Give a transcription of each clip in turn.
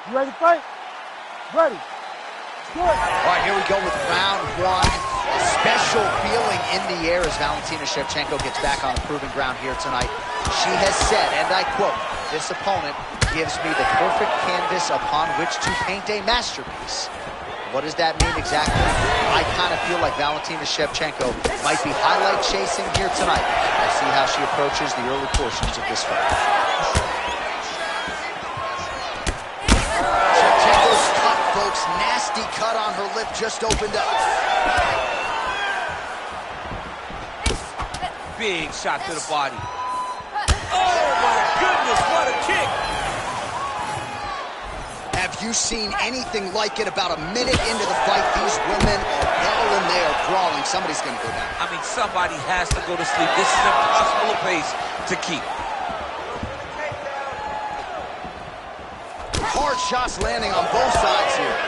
You ready to fight? Ready. Good. All right, here we go with round one. A special feeling in the air as Valentina Shevchenko gets back on the proving ground here tonight. She has said, and I quote, "This opponent gives me the perfect canvas upon which to paint a masterpiece." What does that mean exactly? I kind of feel like Valentina Shevchenko might be highlight chasing here tonight. We'll see how she approaches the early portions of this fight. Shevchenko's cut, folks. Nasty cut on her lip just opened up. Big shot to the body. Oh my goodness, what a kick! Have you seen anything like it? About a minute into the fight, these women are well in there brawling. Somebody's gonna go down. I mean, somebody has to go to sleep. This is impossible a pace to keep. Hard shots landing on both sides here.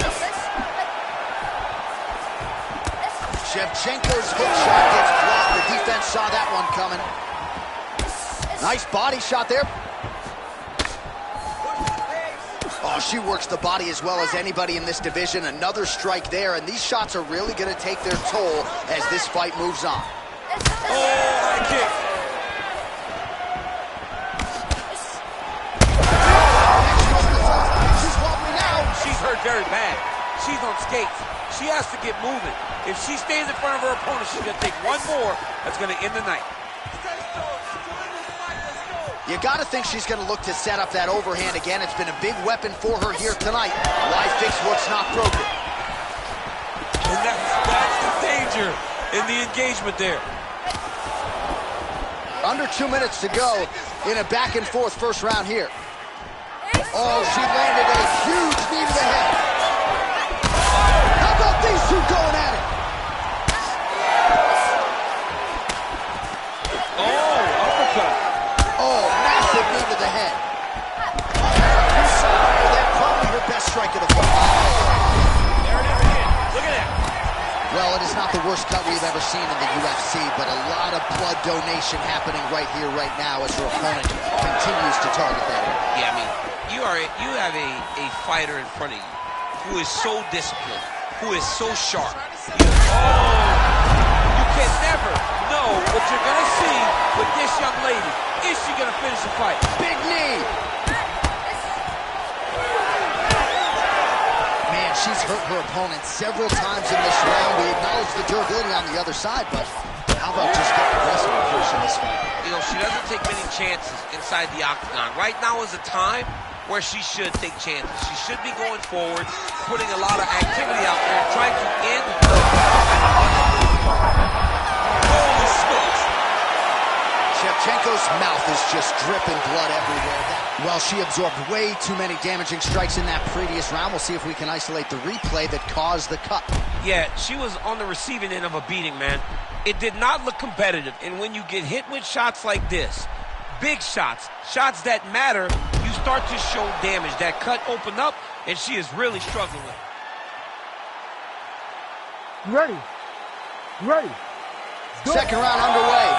Shevchenko's hook shot gets blocked. The defense saw that one coming. Nice body shot there. Oh, she works the body as well as anybody in this division. Another strike there, and these shots are really going to take their toll as this fight moves on. Oh, high kick. She's wobbly now. She's hurt very bad. She's on skates. She has to get moving. If she stays in front of her opponent, she's going to take one more. That's going to end the night. You got to think she's going to look to set up that overhand again. It's been a big weapon for her here tonight. Why fix what's not broken? And that's the danger in the engagement there. Under 2 minutes to go in a back-and-forth first round here. Oh, she landed a huge knee to the head. How about these two going at it? Oh, uppercut. Oh, massive knee to the head. That's probably her best strike of the fight. There it is again. Look at that. Well, it is not the worst cut we've ever seen in the UFC, but a lot of blood donation happening right here, right now, as her opponent continues to target that area. Yeah, I mean, you have a fighter in front of you who is so disciplined, who is so sharp. You can never know what you're going to see with this young lady. Is she going to finish the fight? Big knee. Man, she's hurt her opponent several times in this round. We acknowledge the durability on the other side, but how about just getting aggressive and pushing this fight? You know, she doesn't take many chances inside the octagon. Right now is a time where she should take chances. She should be going forward, putting a lot of activity out there, trying to end her. Holy smokes! Shevchenko's mouth is just dripping blood everywhere. Well, she absorbed way too many damaging strikes in that previous round. We'll see if we can isolate the replay that caused the cut. Yeah, she was on the receiving end of a beating, man. It did not look competitive, and when you get hit with shots like this, big shots, shots that matter, you start to show damage. That cut opened up, and she is really struggling with it. You ready? You ready? Good. Second round underway.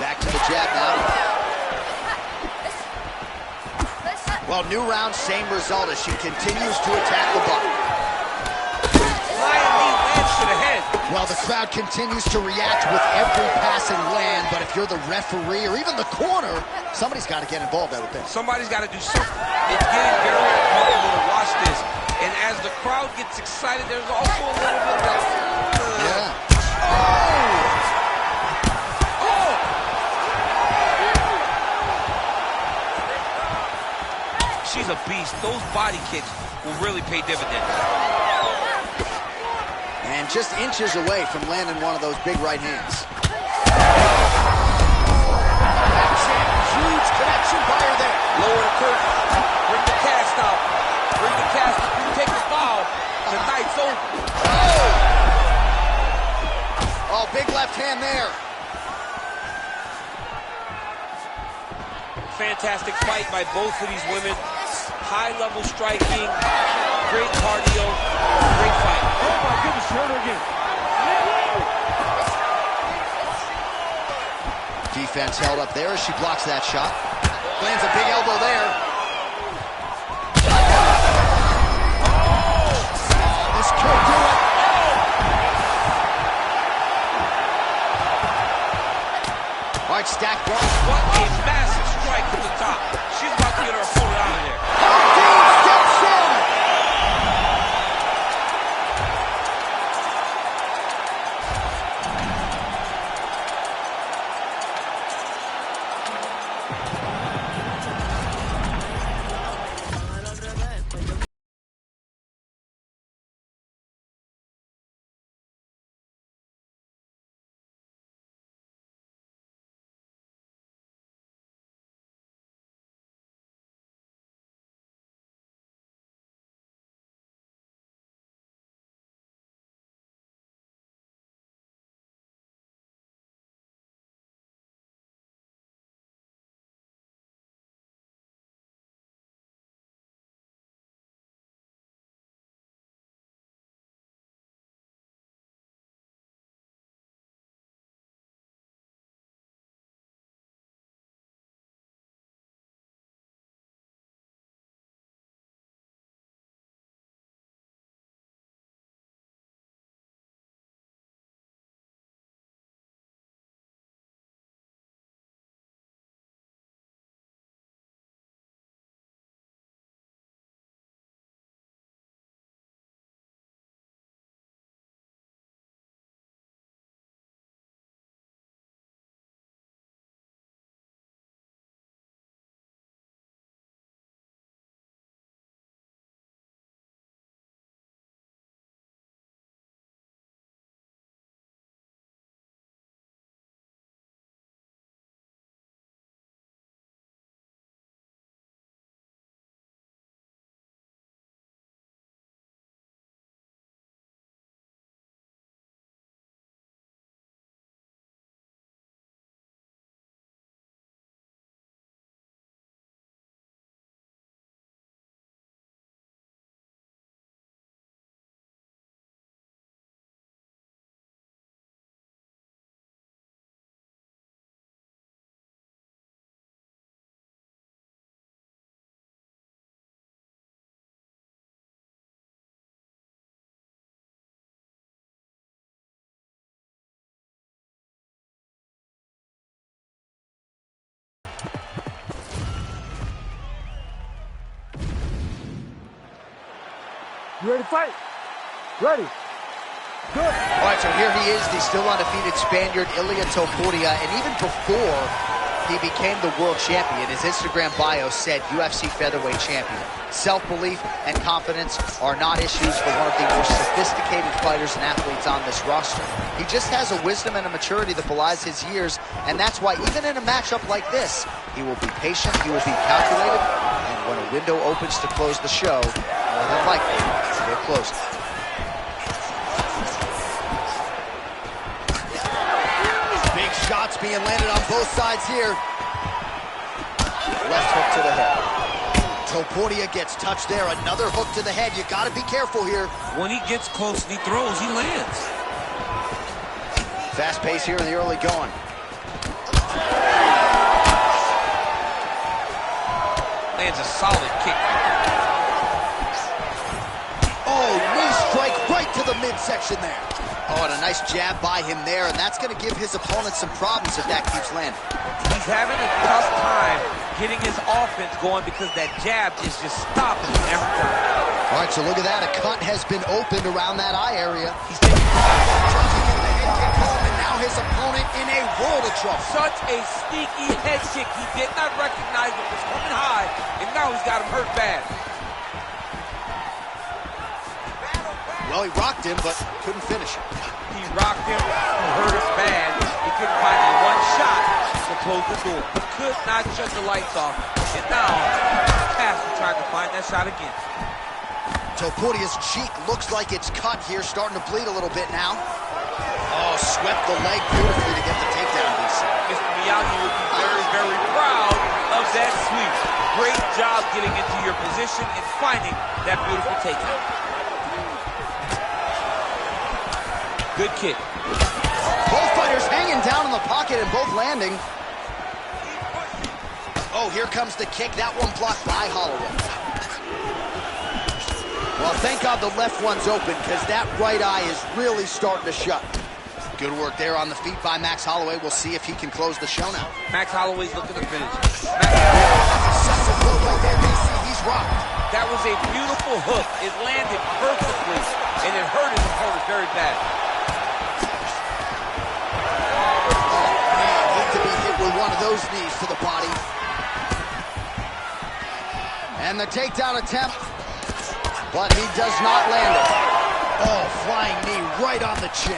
Back to the jab now. Well, new round, same result as she continues to attack the body. Flying knee lands to the head. Well, the crowd continues to react with every passing land, but if you're the referee or even the corner, somebody's got to get involved, I would think. Somebody's got to do something. It's getting very uncomfortable to watch this. And as the crowd gets excited, there's also a little bit of that. She's a beast. Those body kicks will really pay dividends. And just inches away from landing one of those big right hands. Huge connection by her there. Lower the curtain. Bring the cast out. Bring the cast out. You take the foul. The night's over. Oh, big left hand there. Fantastic fight by both of these women. High-level striking, great cardio, great fight. Oh my goodness, she hurt her again. Defense held up there as she blocks that shot. lands a big elbow there. This could do it. All right, stacked one. What a massive strike from the top. She's about to get her opponent out of there. Dean steps in. You ready to fight? Ready. Good. All right, so here he is, the still undefeated Spaniard, Ilia Topuria, and even before he became the world champion, his Instagram bio said UFC featherweight champion. Self-belief and confidence are not issues for one of the most sophisticated fighters and athletes on this roster. He just has a wisdom and a maturity that belies his years, and that's why even in a matchup like this, he will be patient, he will be calculated, and when a window opens to close the show, more than likely, he'll close it. Big shots being landed on both sides here. Left hook to the head. Topuria gets touched there. Another hook to the head. You got to be careful here. When he gets close and he throws, he lands. Fast pace here in the early going. Lands a solid kick. Oh, knee strike right to the midsection there. Oh, and a nice jab by him there, and that's going to give his opponent some problems if that keeps landing. He's having a tough time getting his offense going because that jab is just stopping him every time. All right, so look at that. A cut has been opened around that eye area. He's taking And now his opponent in a world of trouble. such a sneaky head kick. He did not recognize it was coming high, and now he's got him hurt bad. Well, he rocked him, but couldn't finish him. He rocked him, hurt him bad. He couldn't find that one shot to close the door. Could not shut the lights off. And now, Castle trying to find that shot again. Topuria's cheek looks like it's cut here, starting to bleed a little bit now. Oh, swept the leg beautifully to get the takedown, DC. Mr. Miyagi would be very, very proud of that sweep. Great job getting into your position and finding that beautiful takedown. Good kick. Both fighters hanging down in the pocket and both landing. Oh, Oh, here comes the kick. That one blocked by Holloway. Well, thank God the left one's open, because that right eye is really starting to shut. Good work there on the feet by Max Holloway. We'll see if he can close the show now. Max Holloway's looking to finish. He's rocked. That was a beautiful hook. It landed perfectly, and it hurt his opponent very bad. With one of those knees to the body. And the takedown attempt, but he does not land it. Oh, flying knee right on the chin.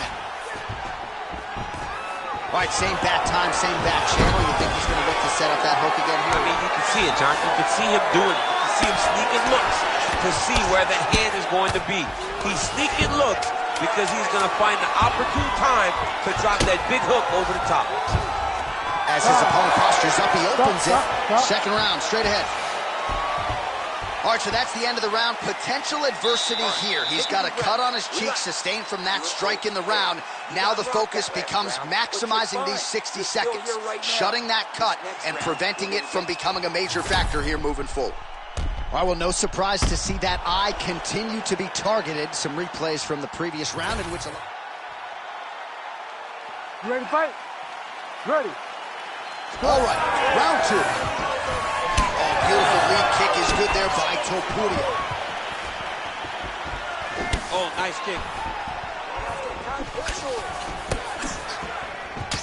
All right, same bat time, same bat channel. You think he's going to look to set up that hook again here? I mean, you can see it, John. You can see him doing it. You can see him sneaking looks to see where that hand is going to be. He's sneaking looks because he's going to find the opportune time to drop that big hook over the top. As his opponent postures up, he opens it. Second round, straight ahead. All right, so that's the end of the round. Potential adversity here. He's got a cut on his cheek sustained from that strike in the round. Now the focus becomes maximizing these 60 seconds, shutting that cut and preventing it from becoming a major factor here moving forward. All right, well, no surprise to see that eye continue to be targeted. Some replays from the previous round in which... You ready to fight? Ready. All right, round two. Oh, beautiful lead kick is good there by Topuria. Oh, nice kick.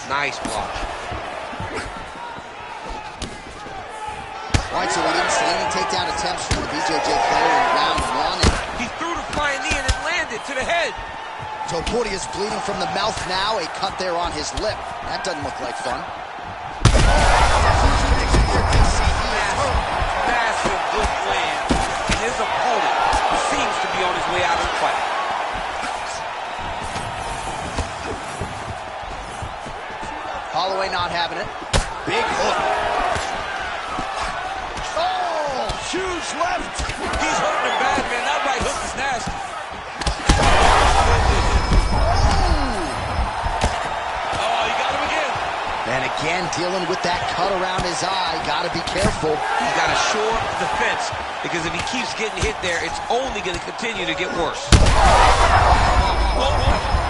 Nice block. All right, so we didn't see any takedown attempts from the BJJ player in round one. He threw the flying knee and it landed to the head. Topuria's bleeding from the mouth now. A cut there on his lip. That doesn't look like fun. Massive hook land, and his opponent seems to be on his way out of the fight. Holloway not having it. Big hook. Oh, huge left. He's hurting him bad, man. That right hook is nasty. And again, dealing with that cut around his eye. Got to be careful. He's got to shore up the defense, because if he keeps getting hit there, it's only going to continue to get worse.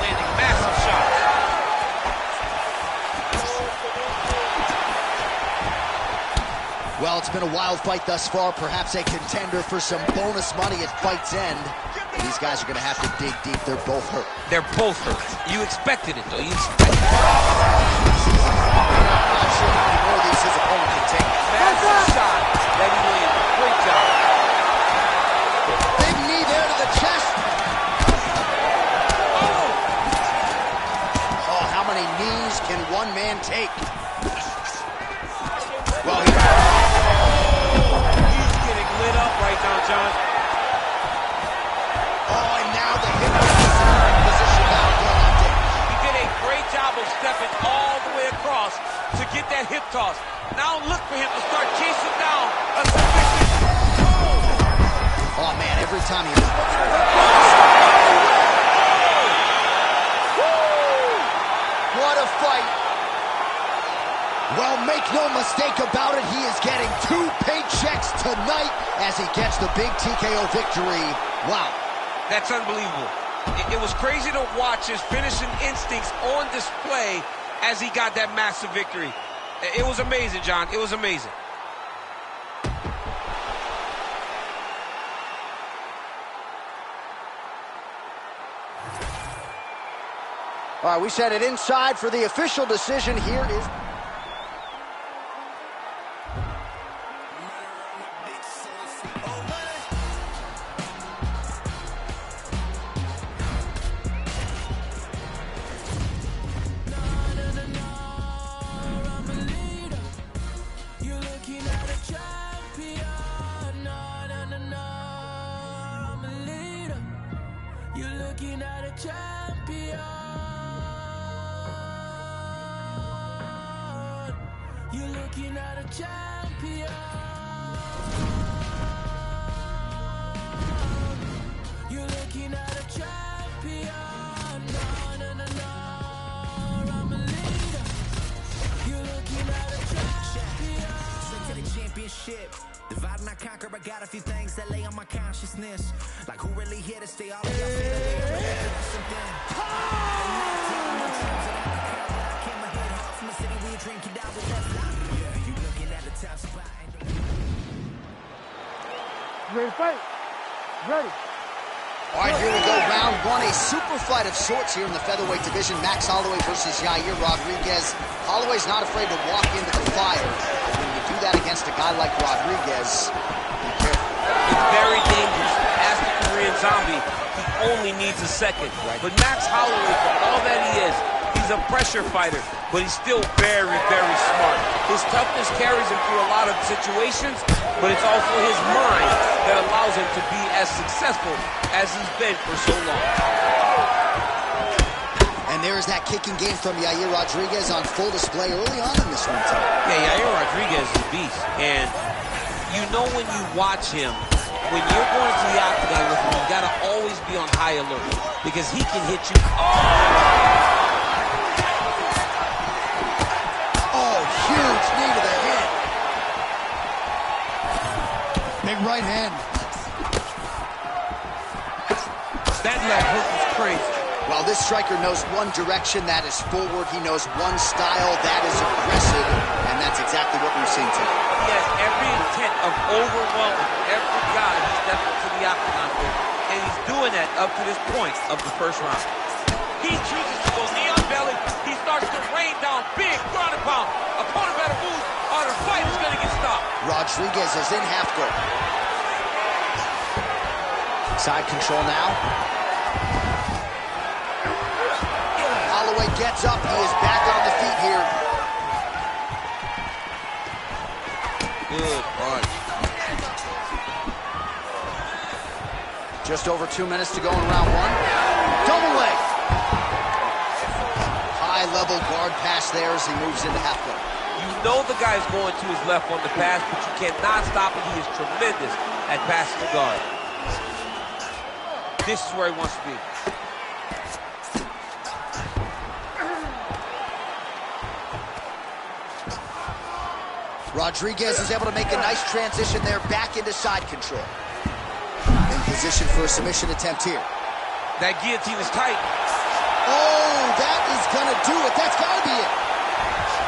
Landing massive shots. Well, it's been a wild fight thus far. Perhaps a contender for some bonus money at fight's end. These guys are going to have to dig deep. They're both hurt. They're both hurt. You expected it, though. You expected it. Not sure how many more of these his opponent can take. Massive shot that he landed. Great job. Big knee there to the chest. Oh, how many knees can one man take? Well, he's getting lit up right now, John. Oh, and now the hip position now going on deck. He did a great job of stepping all the way across to get that hip toss. Now look for him to start chasing down a submission. Oh, man, every time he... What a fight. Well, make no mistake about it, he is getting 2 paychecks tonight as he gets the big TKO victory. Wow. That's unbelievable. It was crazy to watch his finishing instincts on display as he got that massive victory. It was amazing, John. It was amazing. All right, we set it inside for the official decision. Here is... You're looking at a champion. You're looking at a champion. No, no, no, no. I'm a leader. You're looking at a champion. shit. Divide and I conquer, I got a few things that lay on my consciousness. Like who really here to stay all of y'all feel something. From the city where you drink it out with that fly. Yeah, you looking at the top spot. Ready to fight? Ready. All right, here we go, round one, a super fight of sorts here in the featherweight division. Max Holloway versus Yair Rodriguez. Holloway's not afraid to walk into the fire. When you do that against a guy like Rodriguez, be careful. It's very dangerous. Ask the Korean Zombie, he only needs a second. Right. But Max Holloway, for all that he is, he's a pressure fighter, but he's still very, very smart. His toughness carries him through a lot of situations, but it's also his mind that allows him to be as successful as he's been for so long. And there is that kicking game from Yair Rodriguez on full display early on in this one, Tom. Yeah, Yair Rodriguez is a beast, and you know when you watch him, when you're going to the octagon with him, you gotta always be on high alert, because he can hit you. Huge knee to the head. Big right hand. That left hook is crazy. While this striker knows one direction, that is forward. He knows one style, that is aggressive, and that's exactly what we've seen today. He has every intent of overwhelming every guy he steps into the octagon with, and he's doing that up to this point of the first round. He chooses to go knee on belly. He starts to rain down big ground and pound. Opponent better move, or the fight is going to get stopped. Rodriguez is in half guard. Side control now. Holloway gets up. He is back on the feet here. Good punch. Just over 2 minutes to go in round one. Double leg. High-level guard pass there as he moves into half guard. You know the guy's going to his left on the pass, but you cannot stop it. He is tremendous at passing the guard. This is where he wants to be. Rodriguez is able to make a nice transition there back into side control. In position for a submission attempt here. That guillotine is tight. Oh, that is gonna do it. That's gotta be it.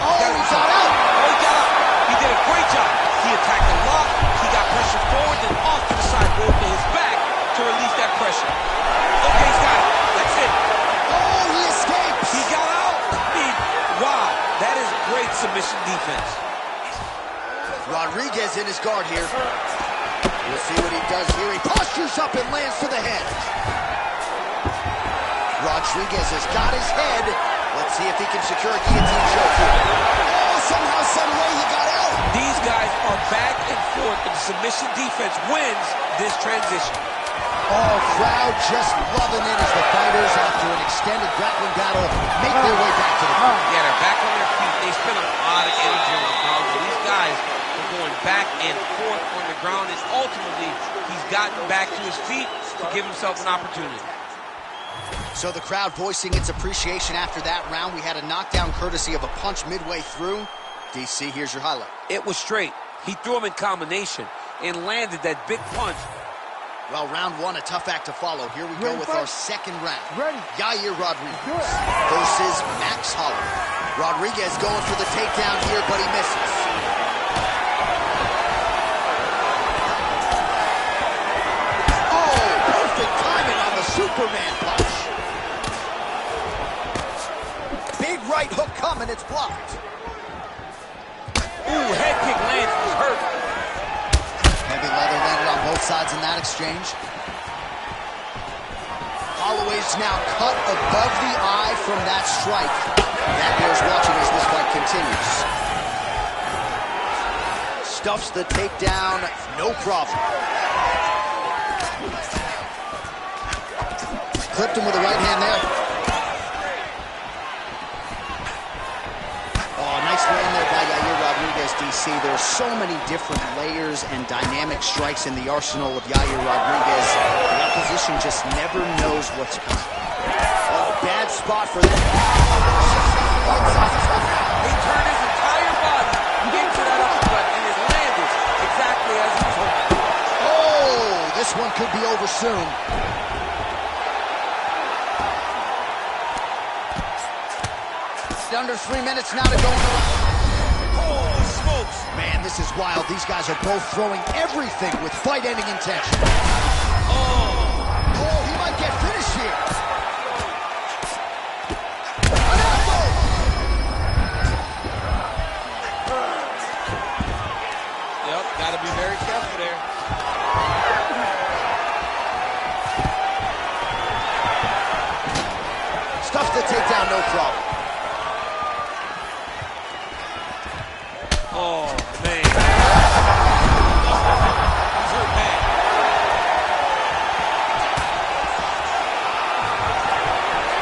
Oh, he got out. Oh, he got out. He did a great job. He attacked the lock. He got pressure forward and off to the side, rolled to his back to release that pressure. Okay, he's got it. That's it. Oh, he escapes. He got out. Wow, that is great submission defense. Rodriguez in his guard here. We'll see what he does here. He postures up and lands to the head. Rodriguez has got his head. Let's see if he can secure a guillotine choke here. Oh, somehow, some way he got out. These guys are back and forth, and the submission defense wins this transition. Oh, crowd just loving it as the fighters, after an extended grappling battle, make their way back to the ground. Yeah, they're back on their feet. They spend a lot of energy on the ground. These guys are going back and forth on the ground, and ultimately, he's gotten back to his feet to give himself an opportunity. So the crowd voicing its appreciation after that round. We had a knockdown courtesy of a punch midway through. DC, here's your highlight. It was straight. He threw him in combination and landed that big punch. Well, round one, a tough act to follow. Here we go with our second round. Ready. Yair Rodriguez versus Max Holloway. Rodriguez going for the takedown here, but he misses. Oh, perfect timing on the Superman punch. Big right hook coming, it's blocked. Ooh, head kick lands, was hurt. Heavy leather landed on both sides in that exchange. Holloway's now cut above the eye from that strike. That bears watching as this fight continues. Stuffs the takedown, no problem. Clipped him with the right hand there. Oh, nice land there by Yair Rodriguez, DC. There are so many different layers and dynamic strikes in the arsenal of Yair Rodriguez. The opposition just never knows what's coming. Oh, bad spot for them. He turned his entire body into that uppercut, and it landed could be over soon. Under 3 minutes now to go. Oh, smokes. Man, this is wild. These guys are both throwing everything with fight-ending intention. Oh, he might get finished here. An elbow! Yep, gotta be very careful there. Stuffs the takedown, no problem. Oh, man. He's hurt bad.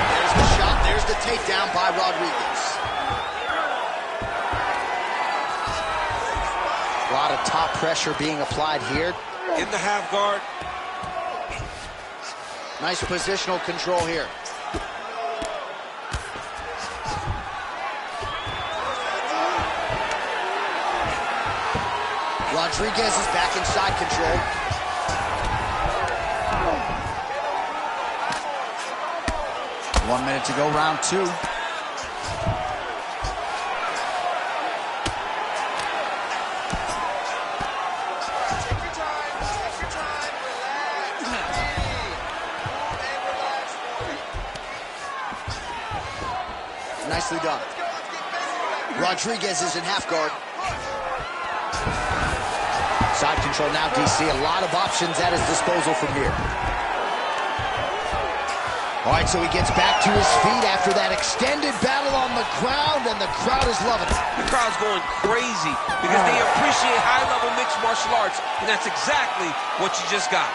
There's the shot. There's the takedown by Rodriguez. A lot of top pressure being applied here. In the half guard. Nice positional control here. Rodriguez is back in side control. One minute to go, round two. Nicely done. Rodriguez is in half guard. Side control now, DC. A lot of options at his disposal from here. All right, so he gets back to his feet after that extended battle on the ground, and the crowd is loving it. The crowd's going crazy because they appreciate high-level mixed martial arts, and that's exactly what you just got.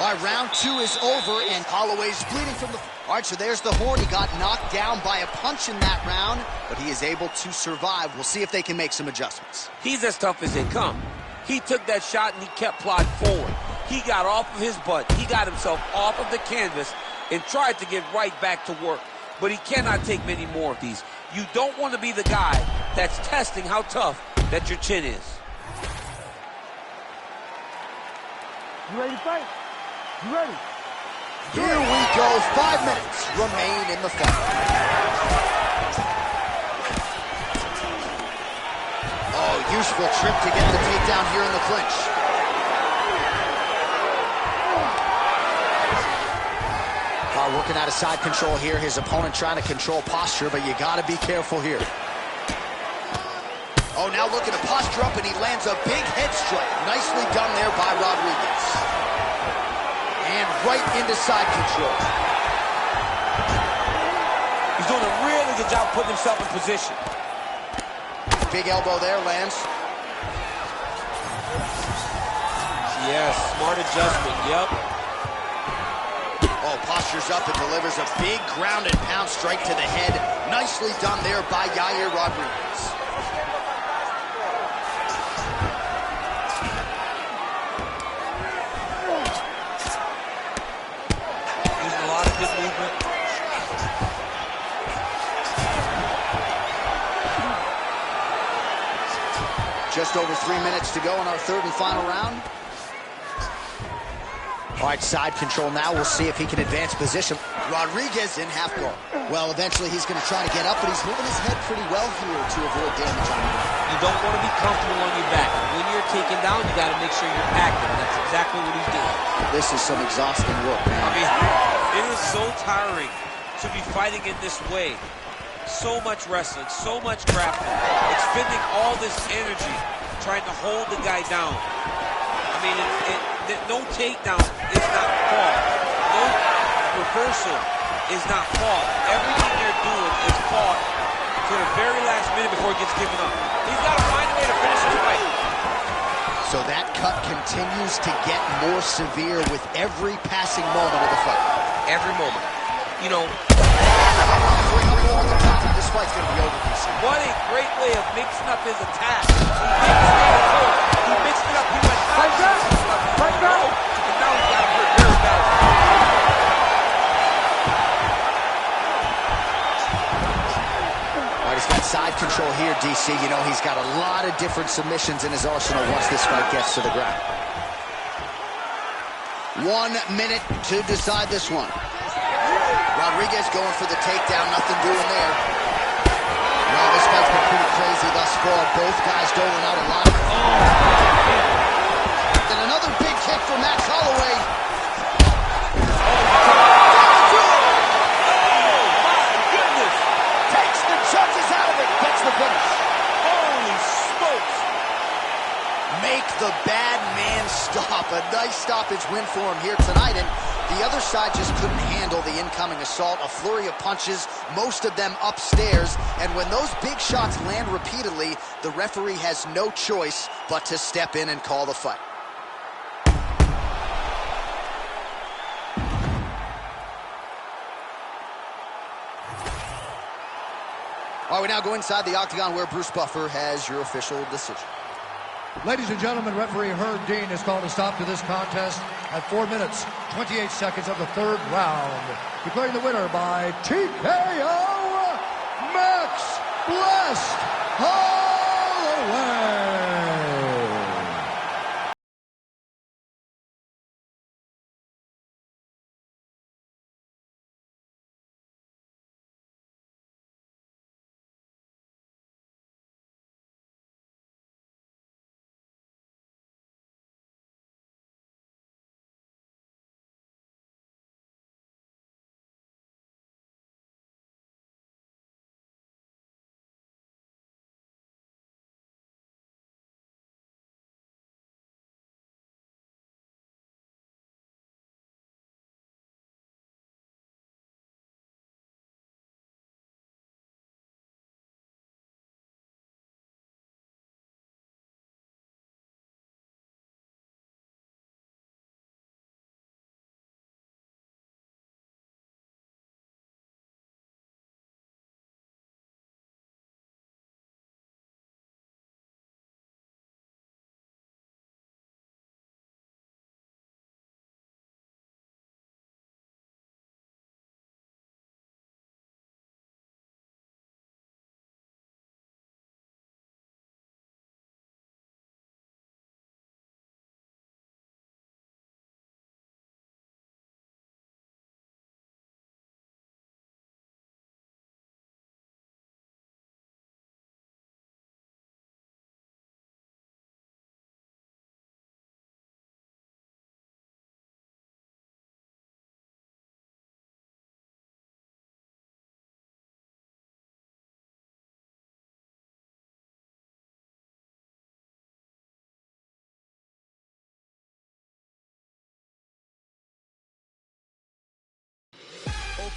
All right, round two is over, and Holloway's bleeding from the... All right, so there's the horn. He got knocked down by a punch in that round, but he is able to survive. We'll see if they can make some adjustments. He's as tough as they come. He took that shot, and he kept plodding forward. He got off of his butt. He got himself off of the canvas and tried to get right back to work. But he cannot take many more of these. You don't want to be the guy that's testing how tough that your chin is. You ready to fight? You ready? Here we go. 5 minutes remain in the fight. Oh, useful trip to get the takedown here in the clinch. Working out of side control here. His opponent trying to control posture, but you got to be careful here. Oh, now looking to posture up, and he lands a big head strike. Nicely done there by Rodriguez. And right into side control. He's doing a really good job putting himself in position. Big elbow there, lands. Yes, smart adjustment, yep. Oh, postures up and delivers a big ground and pound strike to the head. Nicely done there by Yair Rodriguez. Using a lot of good movement. Just over 3 minutes to go in our third and final round. All right, side control now. We'll see if he can advance position. Rodriguez in half guard. Well, eventually he's going to try to get up, but he's moving his head pretty well here to avoid damage on the ground. You don't want to be comfortable on your back. When you're taken down, you got to make sure you're active, and that's exactly what he's doing. This is some exhausting work, man. I mean, it is so tiring to be fighting in this way. So much wrestling, so much grappling, expending all this energy trying to hold the guy down. I mean, no takedown is not fault. No reversal is not fault. Everything they're doing is fought to the very last minute before it gets given up. He's got to find a way to finish the fight. So that cut continues to get more severe with every passing moment of the fight. Every moment. You know, this fight's going to be over, DC. What a great way of mixing up his attack. He didn't stay close. He mixed it up. He went Fight back! Fight back! And now he's got hurt very bad. All right, he's got side control here, DC. You know, he's got a lot of different submissions in his arsenal once this fight gets to the ground. 1 minute to decide this one. Rodriguez going for the takedown, nothing doing there. Well, this fight's been pretty crazy thus far. Both guys doling out a lot. And another big kick for Max Holloway. Make the bad man stop. A nice stoppage win for him here tonight, and the other side just couldn't handle the incoming assault. A flurry of punches, most of them upstairs, and when those big shots land repeatedly, the referee has no choice but to step in and call the fight. All right, we now go inside the octagon where Bruce Buffer has your official decision. Ladies and gentlemen, referee Herb Dean has called a stop to this contest at 4 minutes, 28 seconds of the third round, declaring the winner by TKO, Max Blessed Holloway.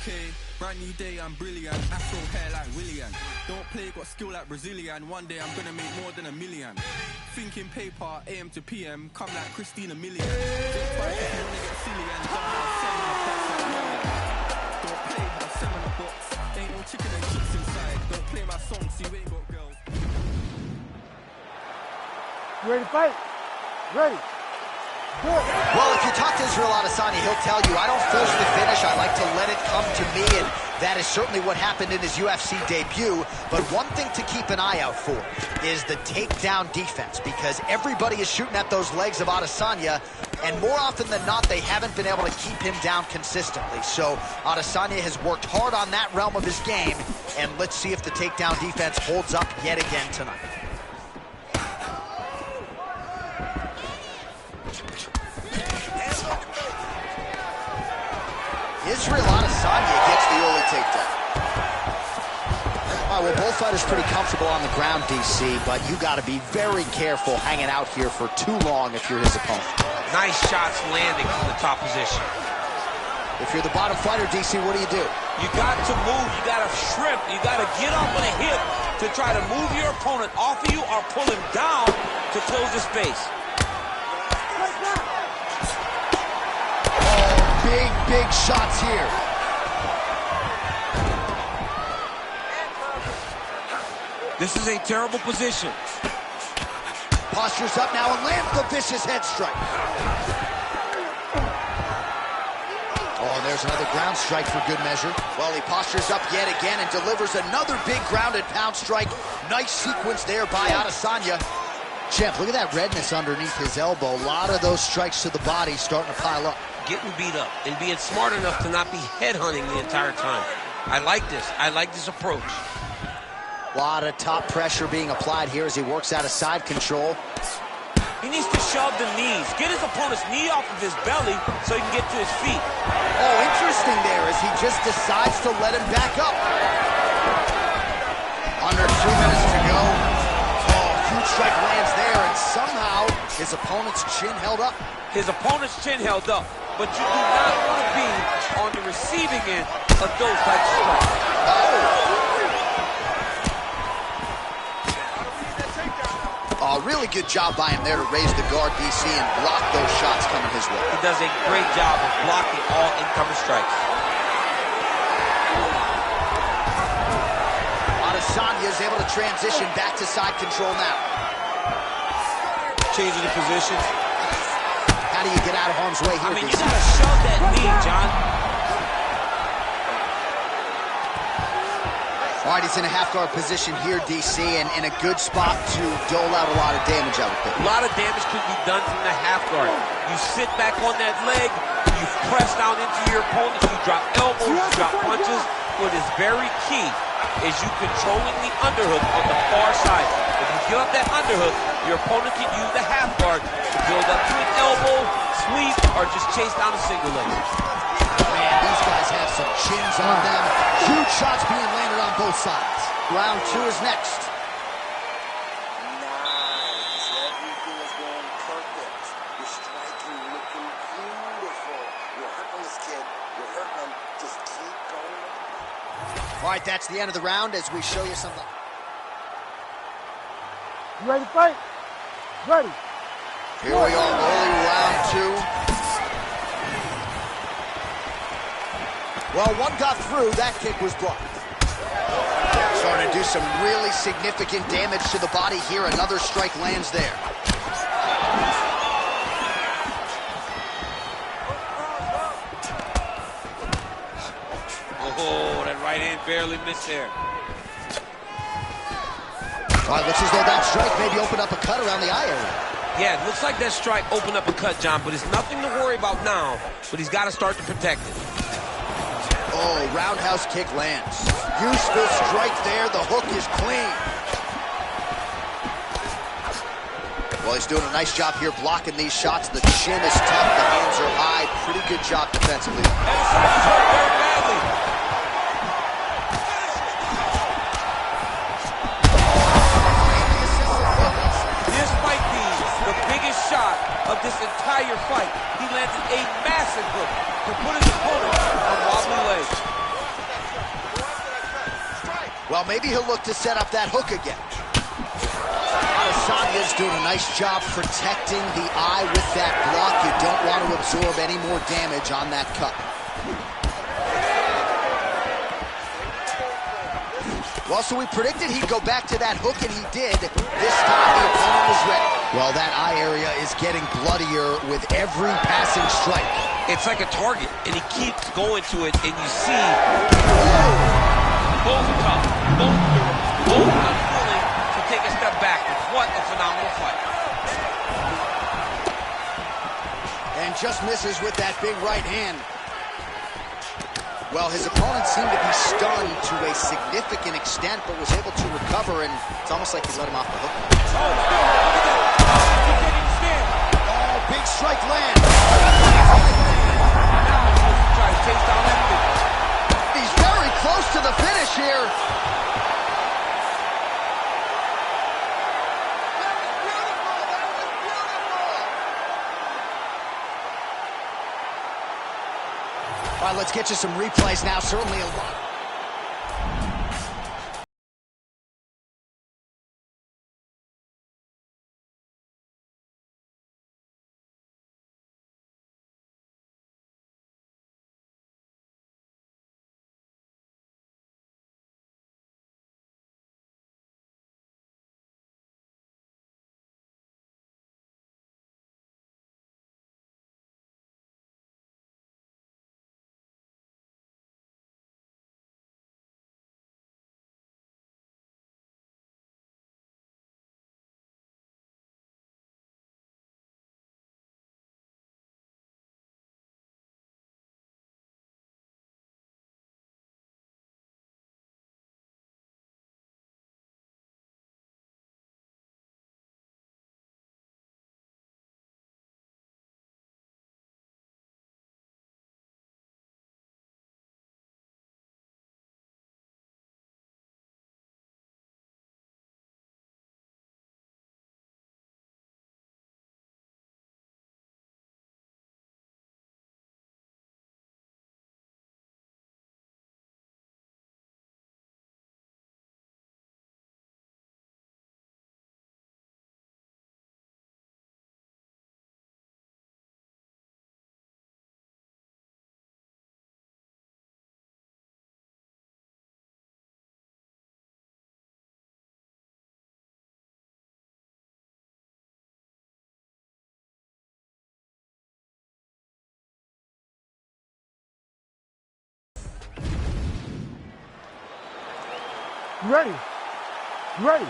Okay, brand new day, I'm brilliant. Afro hair like William. Don't play, got skill like Brazilian. One day I'm gonna make more than $1 million. Thinking paper, AM to PM, come like Christina Million. Think twice if you wanna get silly and don't play, have 7 in a box. Ain't no chicken and chips inside. Don't play my song so you ain't got girls. You ready to fight? Ready. Well, if you talk to Israel Adesanya, he'll tell you, I don't force the finish. I like to let it come to me, and that is certainly what happened in his UFC debut. But one thing to keep an eye out for is the takedown defense, because everybody is shooting at those legs of Adesanya, and more often than not, they haven't been able to keep him down consistently. So Adesanya has worked hard on that realm of his game, and let's see if the takedown defense holds up yet again tonight. Israel Adesanya gets the early takedown. All right, well, both fighters pretty comfortable on the ground, DC, but you got to be very careful hanging out here for too long if you're his opponent. Nice shots landing from the top position. If you're the bottom fighter, DC, what do? You got to move. You got to shrimp. You got to get up on a hip to try to move your opponent off of you or pull him down to close the space. Big shots here. This is a terrible position. Postures up now and lands the vicious head strike. Oh, there's another ground strike for good measure. Well, he postures up yet again and delivers another big ground and pound strike. Nice sequence there by Adesanya. Champ, look at that redness underneath his elbow. A lot of those strikes to the body starting to pile up. Getting beat up and being smart enough to not be headhunting the entire time. I like this. I like this approach. A lot of top pressure being applied here as he works out of side control. He needs to shove the knees. Get his opponent's knee off of his belly so he can get to his feet. Oh, interesting there as he just decides to let him back up. Under 2 minutes to go. Oh, huge strike lands there, and somehow his opponent's chin held up. His opponent's chin held up, but you do not want to be on the receiving end of those types of strikes. Oh, really good job by him there to raise the guard, DC, and block those shots coming his way. He does a great job of blocking all incoming strikes. Adesanya is able to transition back to side control now. Changing the position. How do you get out of harm's way here, you DC? gotta shove that knee, John. All right, he's in a half-guard position here, DC, and in a good spot to dole out a lot of damage, I would think. A lot of damage could be done from the half guard. You sit back on that leg, you press down into your opponent, you drop elbows, you drop punches. What is very key is you controlling the underhook on the far side. If you give up that underhook, your opponent can use the half guard to build up to an elbow, sweep, or just chase down a single leg. Man, these guys have some chins on them. Huge shots being landed on both sides. Round 2 is next. Nice. Everything is going perfect. You're striking, looking beautiful. You're hurting this kid. You're hurting him. Just keep going. All right, that's the end of the round as we show you something. You ready to fight? Ready. Here we are, early round 2. Well, one got through. That kick was blocked. Starting to do some really significant damage to the body here. Another strike lands there. Oh, that right hand barely missed there. All right, looks as though that strike maybe opened up a cut around the eye area. Yeah, it looks like that strike opened up a cut, John, but it's nothing to worry about now, but he's got to start to protect it. Oh, roundhouse kick lands. Useful strike there. The hook is clean. Well, he's doing a nice job here blocking these shots. The chin is tough. The hands are high. Pretty good job defensively. Adesanya's hurt very badly. This might be the biggest shot of this entire fight. He landed a massive hook to put his opponent on wobbly legs. Well, maybe he'll look to set up that hook again. Adesanya's doing a nice job protecting the eye with that block. You don't want to absorb any more damage on that cut. Well, so we predicted he'd go back to that hook, and he did. This time, the opponent was ready. Well, that eye area is getting bloodier with every passing strike. It's like a target, and he keeps going to it, and you see both tough, both unwilling to take a step back. What a phenomenal fight. And just misses with that big right hand. Well, his opponent seemed to be stunned to a significant extent, but was able to recover, and it's almost like he let him off the hook. Oh, look at that. He can't even stand. Oh, big strike land. Now he's supposed to try to chase down that kick. He's very close to the finish here. All right, let's get you some replays now. Certainly a lot. You ready? You ready?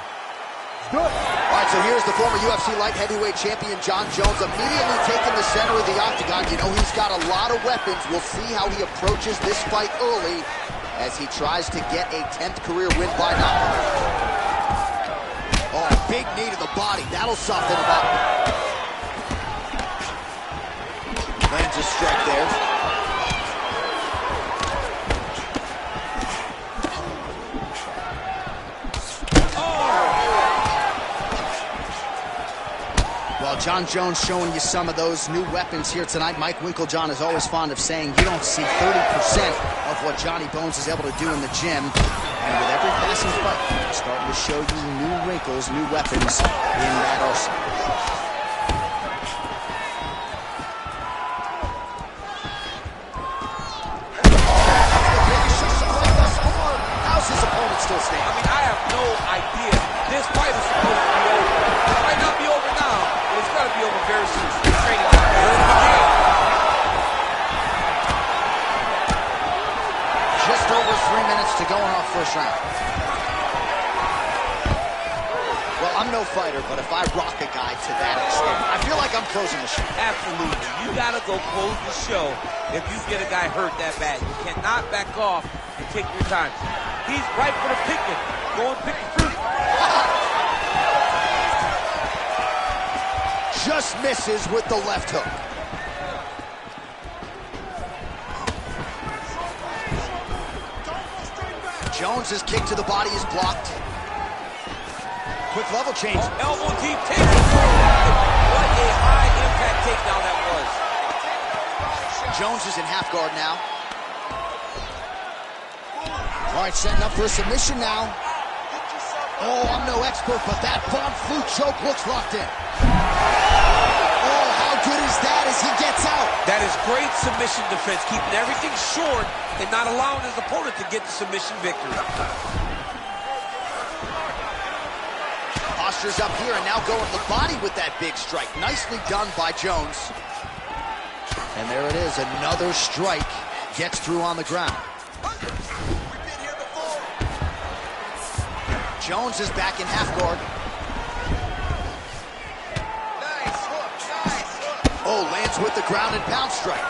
Do it. All right, so here's the former UFC light heavyweight champion, Jon Jones, immediately taking the center of the octagon. You know, he's got a lot of weapons. We'll see how he approaches this fight early as he tries to get a 10th career win by knockout. Oh, big knee to the body. That'll soften him up. Lands a strike there. Well, Jon Jones showing you some of those new weapons here tonight. Mike Winkeljohn is always fond of saying you don't see 30% of what Johnny Bones is able to do in the gym. And with every passing fight, starting to show you new wrinkles, new weapons in that arsenal. How's his opponent still standing? I mean, I have no idea. This fight is supposed to be over. It might not be over now, but it's going to be over very soon. Training Just over 3 minutes to go in our first round. Well, I'm no fighter, but if I rock a guy to that extent, I feel like I'm closing the show. Absolutely. You got to go close the show if you get a guy hurt that bad. You cannot back off and take your time. He's right for the picking. Go and pick the fruit. Just misses with the left hook. Jones's kick to the body is blocked. Quick level change. Elbow deep, take it forward. What a high impact takedown that was. Jones is in half guard now. All right, setting up for a submission now. Oh, I'm no expert, but that Von Flue choke looks locked in. Oh, how good is that as he gets out? That is great submission defense, keeping everything short and not allowing his opponent to get the submission victory. Posture's up here and now going to the body with that big strike. Nicely done by Jones. And there it is, another strike gets through on the ground. Jones is back in half guard. Nice hook, nice hook. Oh, lands with the ground and pound strike.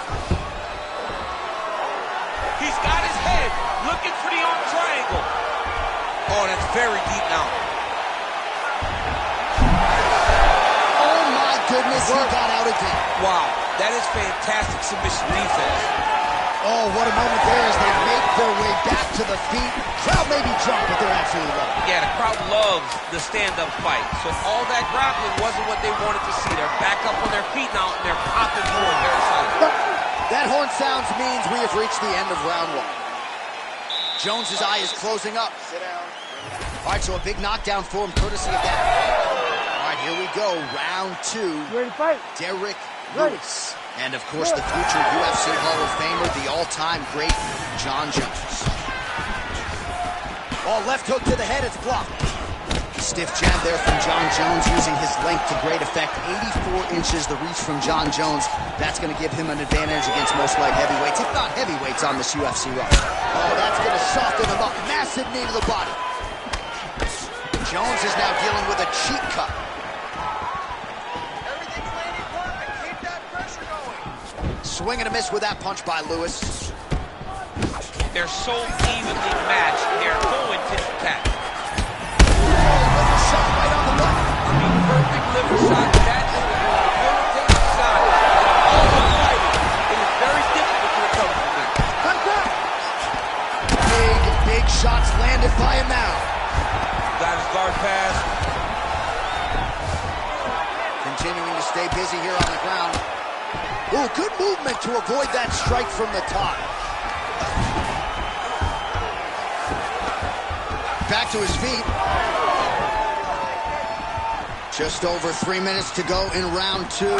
He's got his head looking for the arm triangle. Oh, that's very deep now. Oh my goodness, he got out again. Wow, that is fantastic submission defense. Oh, what a moment there as they make their way back to the feet. Crowd may be drunk, but they're absolutely loving it. Yeah, the crowd loves the stand-up fight. So all that grappling wasn't what they wanted to see. They're back up on their feet now, and they're popping forward. They're excited. That horn sounds means we have reached the end of round one. Jones's eye is closing up. Sit down. All right, so a big knockdown for him, courtesy of that. All right, here we go. Round two. You ready to fight? Derek Ready. Lewis. And, of course, the future UFC Hall of Famer, the all-time great Jon Jones. Oh, left hook to the head, it's blocked. Stiff jab there from Jon Jones, using his length to great effect. 84 inches, the reach from Jon Jones. That's going to give him an advantage against most light heavyweights, if not heavyweights, on this UFC roster. Oh, that's going to soften him up. Massive knee to the body. Jones is now dealing with a cheek cut. Everything's landing perfect. Keep that pressure going. Swing and a miss with that punch by Lewis. They're so evenly matched. They're going tit-for-tat. Liver shot right on the button. I mean, perfect liver shot. That is the debilitating shot. All the fighting. It is very difficult to recover from that. Big shots landed by him now. Got his guard pass. Continuing to stay busy here on the ground. Ooh, good movement to avoid that strike from the top. Back to his feet. Just over 3 minutes to go in round two. He's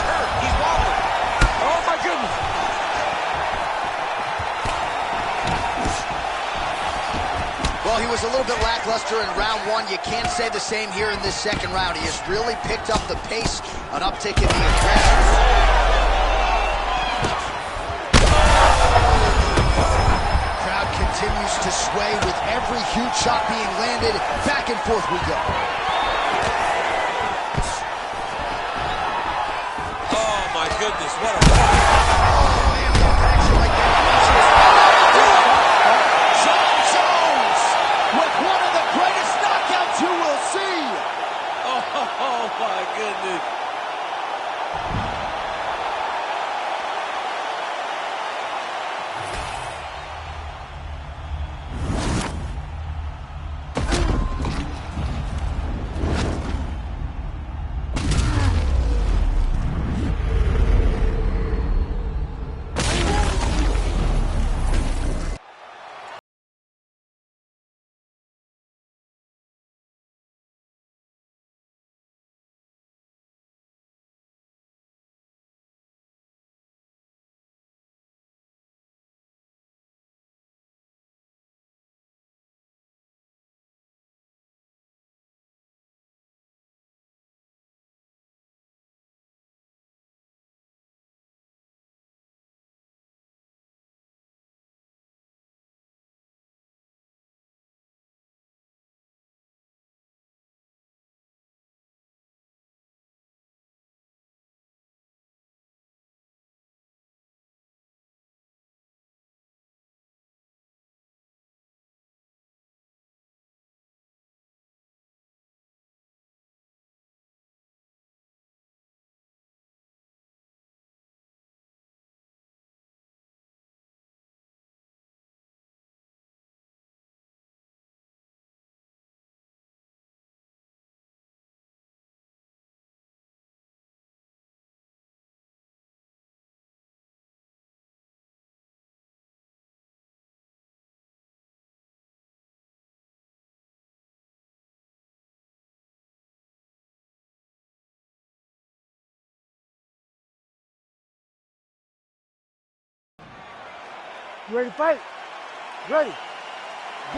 hurt. He's wobbling. Oh, my goodness. Well, he was a little bit lackluster in round one. You can't say the same here in this second round. He has really picked up the pace, an uptick in the aggression. continues to sway with every huge shot being landed. Back and forth we go. Oh, my goodness, what a... John Jones with one of the greatest knockouts you will see. Oh, my goodness. You ready to fight? Ready.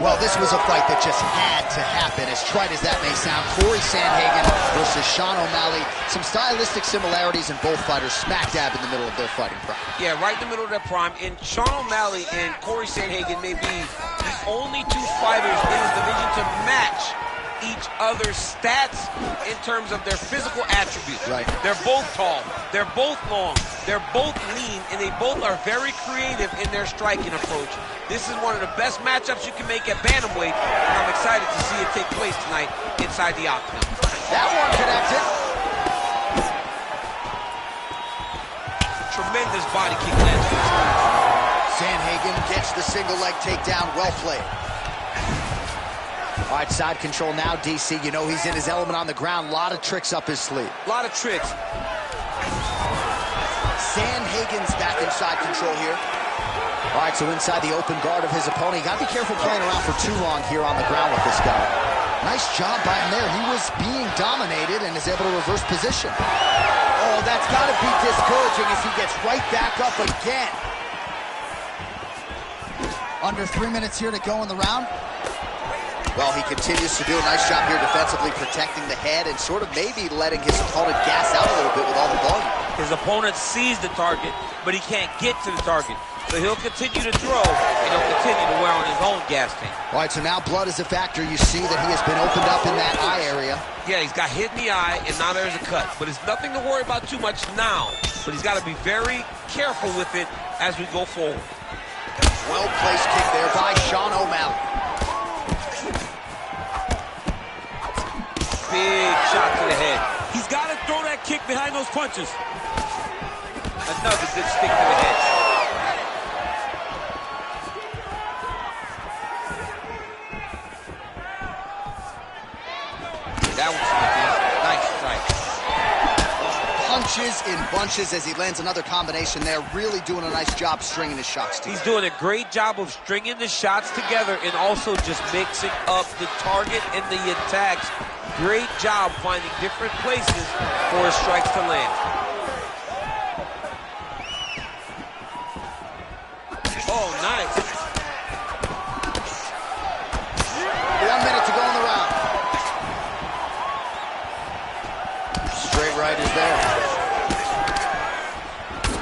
Well, this was a fight that just had to happen, as trite as that may sound. Corey Sandhagen versus Sean O'Malley. Some stylistic similarities in both fighters, smack dab in the middle of their fighting prime. Yeah, right in the middle of their prime. And Sean O'Malley and Corey Sandhagen may be the only two fighters in his division to match each other's stats in terms of their physical attributes. Right. They're both tall, they're both long, they're both lean, and they both are very creative in their striking approach. This is one of the best matchups you can make at bantamweight, and I'm excited to see it take place tonight inside the octagon. That one connected. Tremendous body kick lands. Sandhagen gets the single leg takedown, well played. All right, side control now, DC. You know he's in his element on the ground. A lot of tricks up his sleeve. A lot of tricks. Sandhagen's back in side control here. All right, so inside the open guard of his opponent. You got to be careful playing around for too long here on the ground with this guy. Nice job by him there. He was being dominated and is able to reverse position. Oh, that's got to be discouraging as he gets right back up again. Under 3 minutes here to go in the round. Well, he continues to do a nice job here defensively, protecting the head and sort of maybe letting his opponent gas out a little bit with all the volume. His opponent sees the target, but he can't get to the target. So he'll continue to throw, and he'll continue to wear on his own gas tank. All right, so now blood is a factor. You see that he has been opened up in that eye area. Yeah, he's got hit in the eye, and now there's a cut. But it's nothing to worry about too much now. But he's got to be very careful with it as we go forward. Well-placed kick there by Sean O'Malley. Big shot to the head. He's got to throw that kick behind those punches. Another good stick to the head. That one's nice strike. Punches in bunches as he lands another combination there. Really doing a nice job stringing his shots together. He's doing a great job of stringing the shots together and also just mixing up the target and the attacks. Great job finding different places for his strikes to land. Oh, nice. 1 minute to go in the round. Straight right is there.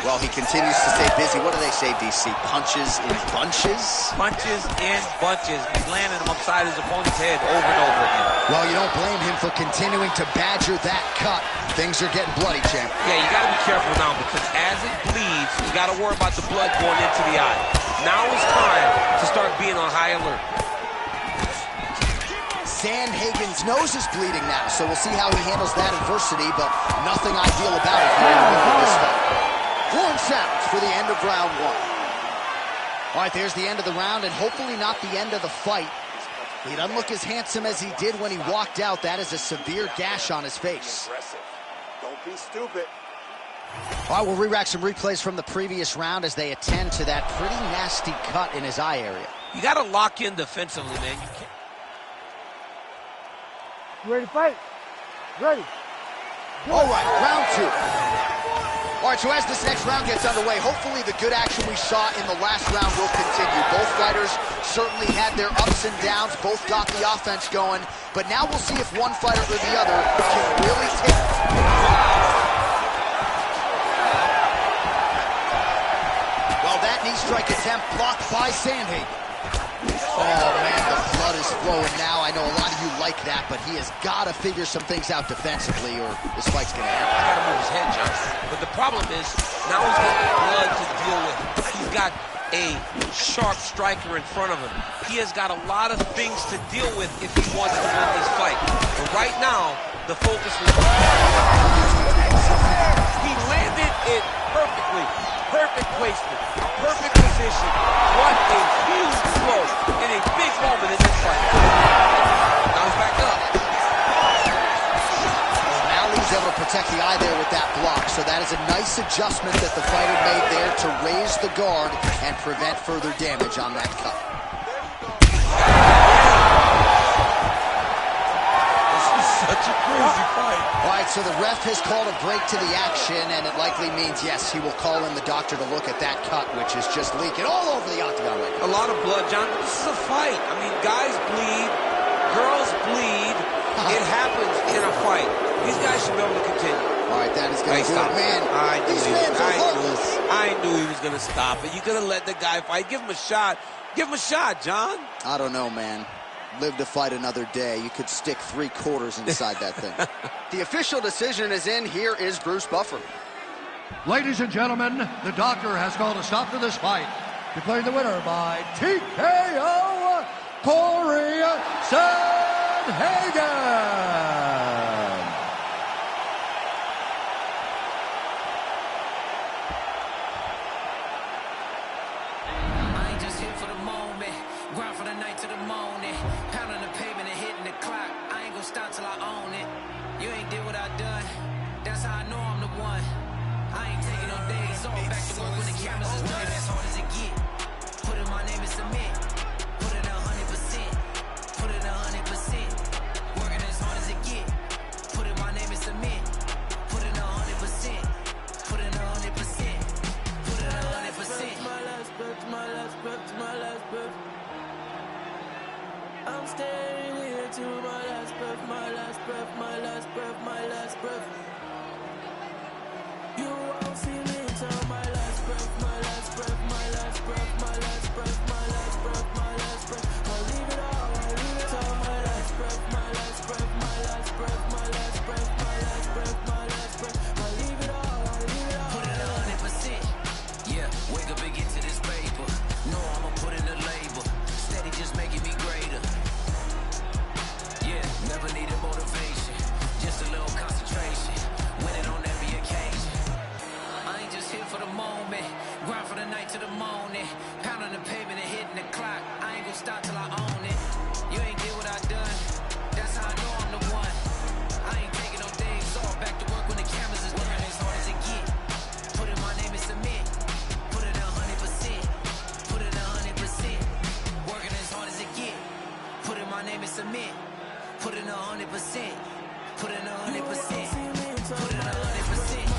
Well, he continues to stay busy. What do they say, DC? Punches in bunches? Punches in bunches. He's landing them upside his opponent's head over and over again. Well, you don't blame him for continuing to badger that cut. Things are getting bloody, champ. Yeah, you got to be careful now because as it bleeds, you got to worry about the blood going into the eye. Now is time to start being on high alert. Sandhagen's nose is bleeding now, so we'll see how he handles that adversity, but nothing ideal about it here in the middle of this fight. Horn sounds for the end of round one. All right, there's the end of the round, and hopefully not the end of the fight. He doesn't look as handsome as he did when he walked out. That is a severe gash on his face. Don't be stupid. All right, we'll re-rack some replays from the previous round as they attend to that pretty nasty cut in his eye area. You got to lock in defensively, man. You can't. You ready to fight? Ready. All right, round two. All right, so as this next round gets underway, hopefully the good action we saw in the last round will continue. Both fighters certainly had their ups and downs. Both got the offense going. But now we'll see if one fighter or the other can really take it. Well, that knee strike attempt blocked by Sandhagen. Oh, man, the blood is flowing now. I know a lot of you like that, but he has got to figure some things out defensively or this fight's going to end. I got to move his head, John. But the problem is, now he's got blood to deal with. He's got a sharp striker in front of him. He has got a lot of things to deal with if he wants to win this fight. But right now, the focus was... He landed it perfectly. Perfect placement. Perfect position. What a huge blow in a big moment in this fight. Now he's back up. Well, now he's able to protect the eye there with that block. So that is a nice adjustment that the fighter made there to raise the guard and prevent further damage on that cut. Such a crazy fight. All right, so the ref has called a break to the action, and it likely means, yes, he will call in the doctor to look at that cut, which is just leaking all over the octagon right now. A lot of blood, John. This is a fight. I mean, guys bleed, girls bleed. It happens in a fight. These guys should be able to continue. All right, that is going to do it, man. I knew he was going to stop it. You could have let the guy fight. Give him a shot. Give him a shot, John. I don't know, man. Live to fight another day. You could stick 3 quarters inside that thing. The official decision is in. Here is Bruce Buffer. Ladies and gentlemen, the doctor has called a stop to this fight, declaring the winner by TKO, Corey Sandhagen. I ain't just here for the moment, grind for the night to the morning, pounding the pavement and hitting the clock. I ain't gonna stop till I own it. You ain't did what I done, that's how I know I'm the one. I ain't taking no days off, back to work when the cameras is done. As hard as it get, put in my name and submit, put it 100%, put it 100%, working as hard as it get, put in my name and submit, put it 100%, put it 100%, put it 100%. My last breath, my last breath, my last breath. I'm staying here to my last breath, my last breath, my last breath, my last breath. You won't see me till my last breath, my last breath, my last breath, my last breath, my last breath, my last breath. I'll leave it all, I'll leave it till my last breath, my last breath, my last breath, my last breath, my last breath, my last breath. I'll leave it all, I'll leave it all. Put it 100%. Yeah, wake up and get to this paper. No, I'ma put in the labor. Steady just making me greater. Yeah, never needed motivation. Just a little concentration. Winning on every occasion. I ain't just here for the moment. Grind for the night to the morning. Pounding the pavement and hitting the clock. I ain't gonna stop till I own it. You ain't did what I done. That's how I know I'm the one. I ain't taking no days off. Back to work when the cameras is working as hard as it get. Put in my name and submit. Put it 100%. Put it 100%. Working as hard as it get. Put in my name and submit. Put in 100%. Put in 100%. Put in 100%.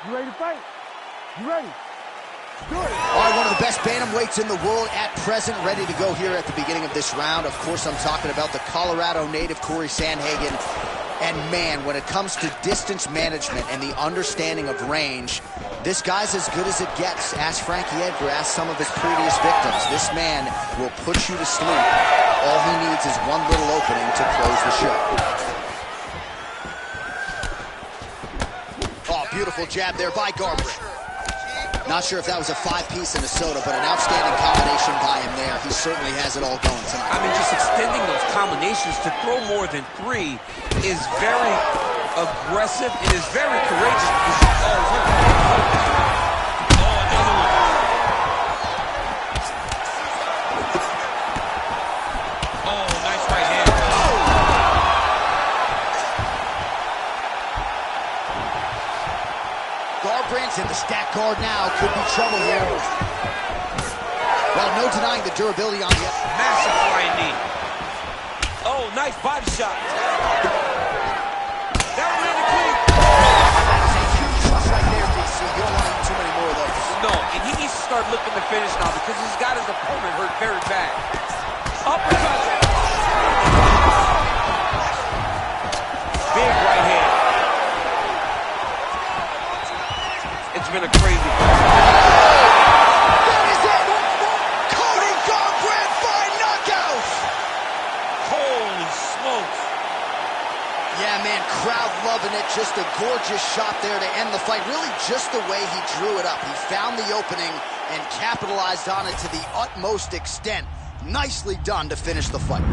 You ready to fight? You ready? Do it. All right, one of the best bantamweights in the world at present, ready to go here at the beginning of this round. Of course, I'm talking about the Colorado native, Corey Sandhagen. And man, when it comes to distance management and the understanding of range, this guy's as good as it gets. Ask Frankie Edgar, ask some of his previous victims. This man will put you to sleep. All he needs is one little opening to close the show. Oh, beautiful jab there by Garbrandt. Not sure if that was a five-piece and a soda, but an outstanding combination by him there. He certainly has it all going tonight. I mean, just extending those combinations to throw more than 3 is very aggressive. It is very courageous. Another one. Oh, nice right hand. Garbrandt's in the stack guard now. Could be trouble here. Well, no denying the durability on the Massive flying knee. Oh, nice body shot. That landed clean. That's a huge trust right there, DC. You don't want too many more of those. No, and he needs to start looking to finish now because he's got his opponent hurt very bad. Uppercut. Big right hand. It's been a crazy. That is it. Cody Garbrandt by knockout. Holy smokes. Yeah, man, crowd loving it. Just a gorgeous shot there to end the fight. Really just the way he drew it up. He found the opening and capitalized on it to the utmost extent. Nicely done to finish the fight.